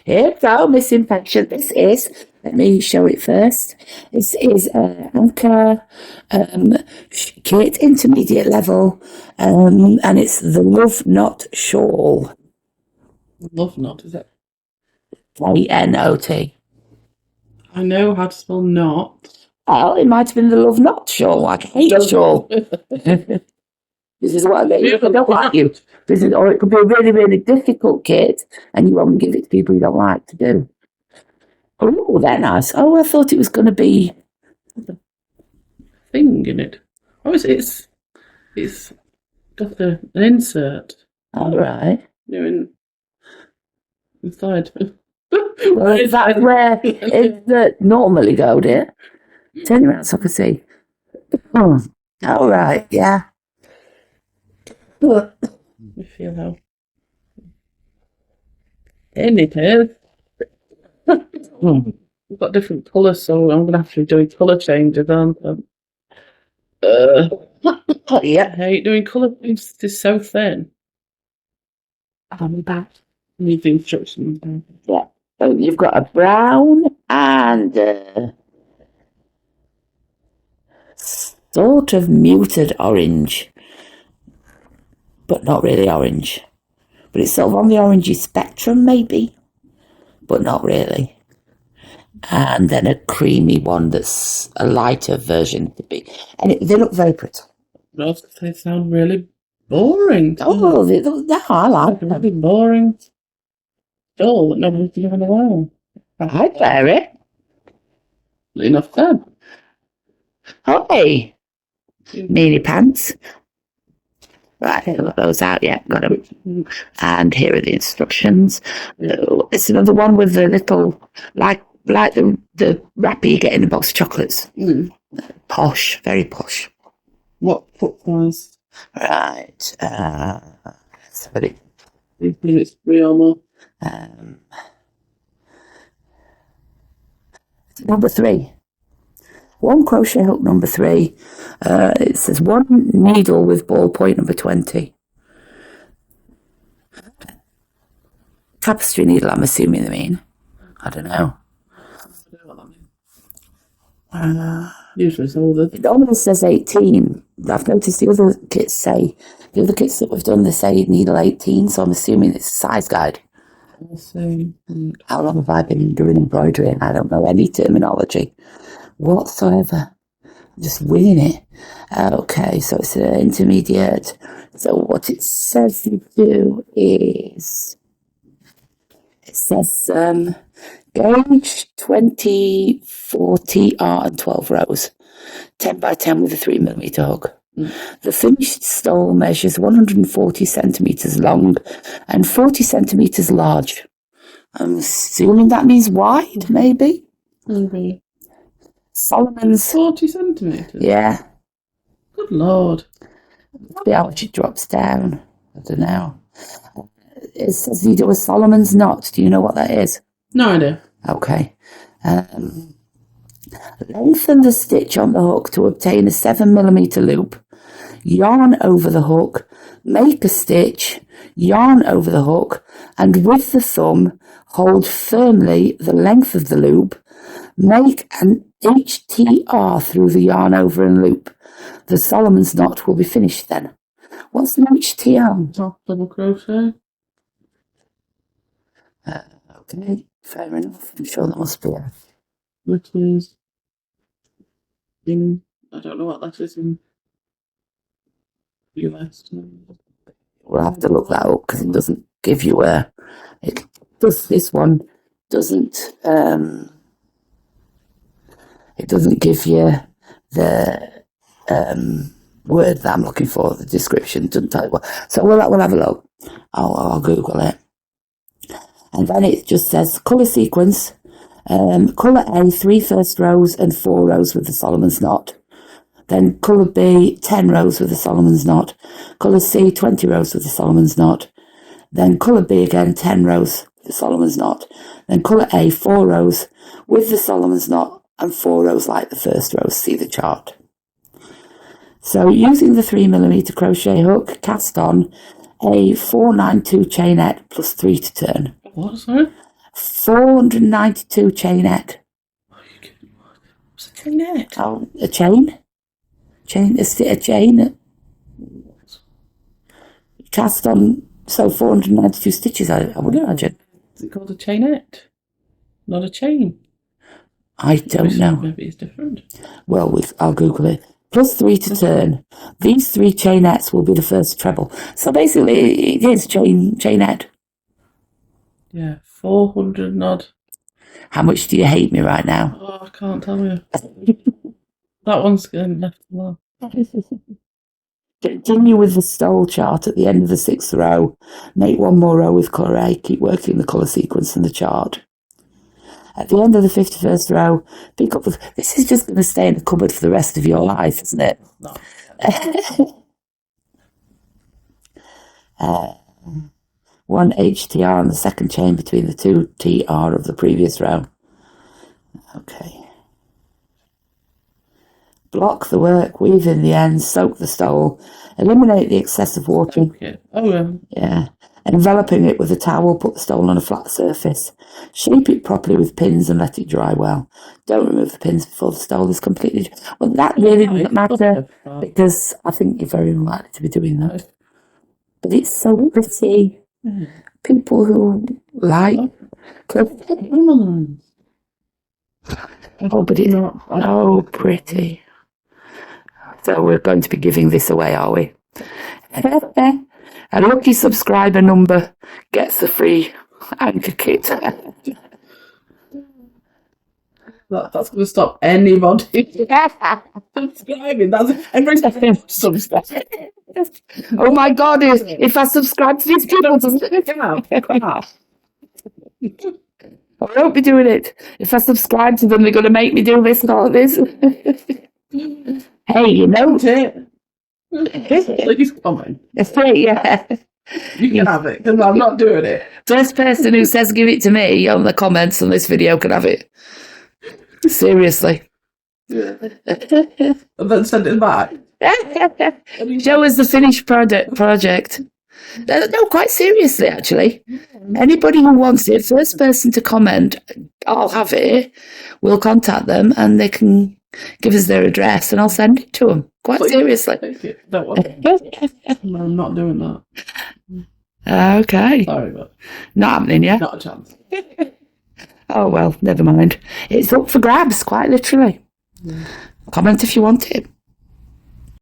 Here we go, Miss Infection. This is, let me show it first. This is Anchor kit, intermediate level, and it's the Love Knot shawl. Love knot, is it? Knot. I know how to spell knot. Well, it might have been the Love Knot shawl, like a hate shawl. This is what I mean. I don't like you. Or it could be a really, really difficult kit, and you only give it to people you don't like to do. Oh, they're nice. Oh, I thought it was going to be Thing in it. Oh, it's got an insert. all right. Inside. Well, is that where it normally go, dear? Turn around so I can see. Oh, all right, yeah. Let me feel how thin it is. We've got different colours, so I'm going to have to do colour changes, aren't I? Yeah. I hate doing colour changes. It's so thin. I'm back. Need the instructions. Yeah. So you've got a brown and sort of muted orange, but not really orange. But it's sort of on the orangey spectrum, maybe, but not really. And then a creamy one that's a lighter version to be. And they look very pretty. They sound really boring. Oh, no, I like them. That'd be boring. Dull that nobody's given away. I'd wear it. Enough said. Hey, meanie pants. Right, I've got those out yet. Got them. And here are the instructions. It's another one with the little, like the wrapper you get in a box of chocolates. Posh, very posh. What foot size? Right. Sorry. It's 3 or more. Number 3. 1 crochet hook number 3. It says 1 needle with ballpoint number 20. Tapestry needle, I'm assuming they mean. I don't know. Usually it's older. It normally says 18. I've noticed the other kits that we've done, they say needle 18, so I'm assuming it's a size guide. How long have I been doing embroidery and I don't know any terminology whatsoever? I'm just winging it. Okay, so it's an intermediate. So what it says you do is, it says gauge 20, 40 and 12 rows, 10 by 10 with a 3mm hook. The finished stole measures 140 centimetres long and 40 centimetres large. I'm assuming that means wide, maybe? Maybe. Solomon's 40 centimetres? Yeah. Good Lord. Maybe how much it drops down. I don't know. It says you do a Solomon's knot. Do you know what that is? No idea. Okay. Lengthen the stitch on the hook to obtain a 7mm loop. Yarn over the hook, make a stitch, yarn over the hook, and with the thumb, hold firmly the length of the loop. Make an HTR through the yarn over and loop. The Solomon's knot will be finished then. What's an HTR? Top double crochet. Okay, fair enough. I'm sure that must be a... Which is in, I don't know what that is in US. We'll have to look that up because it doesn't give you a... It does, this one doesn't... it doesn't give you the word that I'm looking for, the description. Doesn't tell you what. So we'll have a look. I'll Google it. And then it just says colour sequence. Colour A, 3 first rows and 4 rows with the Solomon's knot. Then colour B, 10 rows with the Solomon's knot. Colour C, 20 rows with the Solomon's knot. Then colour B again, 10 rows with the Solomon's knot. Then colour A, 4 rows with the Solomon's knot and 4 rows like the first row. See the chart. So using the 3mm crochet hook, cast on a 492 chainette plus 3 to turn. What, sorry? 492 chainette. Are you kidding? What's a chainette? Oh, a chain? A chain. Cast on, so 492 stitches, I would imagine. Is it called a chainette? Not a chain? I don't know. Maybe it's different. Well, I'll Google it. +3 to turn. These 3 chainettes will be the first treble. So basically, it is chainette. Yeah, 400 and odd. How much do you hate me right now? Oh, I can't tell you. That one's going left alone. Continue with the stole chart at the end of the 6th row. Make 1 more row with crochet. Keep working the colour sequence in the chart. At the end of the 51st row, pick up the... This is just going to stay in the cupboard for the rest of your life, isn't it? No. 1 HTR on the second chain between the 2 TR of the previous row. Okay. Block the work, weave in the ends, soak the stole, eliminate the excessive water. Okay. Oh, yeah. Enveloping it with a towel, put the stole on a flat surface. Shape it properly with pins and let it dry well. Don't remove the pins before the stole is completely dry. Well, that really doesn't matter because I think you're very unlikely to be doing that. But it's so pretty. People who like... Oh, but it's so pretty. So we're going to be giving this away, are we? A lucky subscriber number gets the free anchor kit. That's going to stop anybody subscribing. That's every time subscribe. Oh my God! If I subscribe to these people, doesn't it come out? I won't be doing it. If I subscribe to them, they're going to make me do this and all this. Hey, you know. Please comment. Yeah. You can have it, because I'm not doing it. First person who says give it to me on the comments on this video can have it. Seriously. Yeah. And then send it back. Show us the finished project. No, quite seriously, actually. Anybody who wants it, first person to comment, I'll have it. We'll contact them and they can give us their address and I'll send it to them. Quite seriously. Don't want it. No, I'm not doing that. Okay. Sorry, but not happening, yeah? Not a chance. Oh, well, never mind. It's up for grabs, quite literally. Comment if you want it.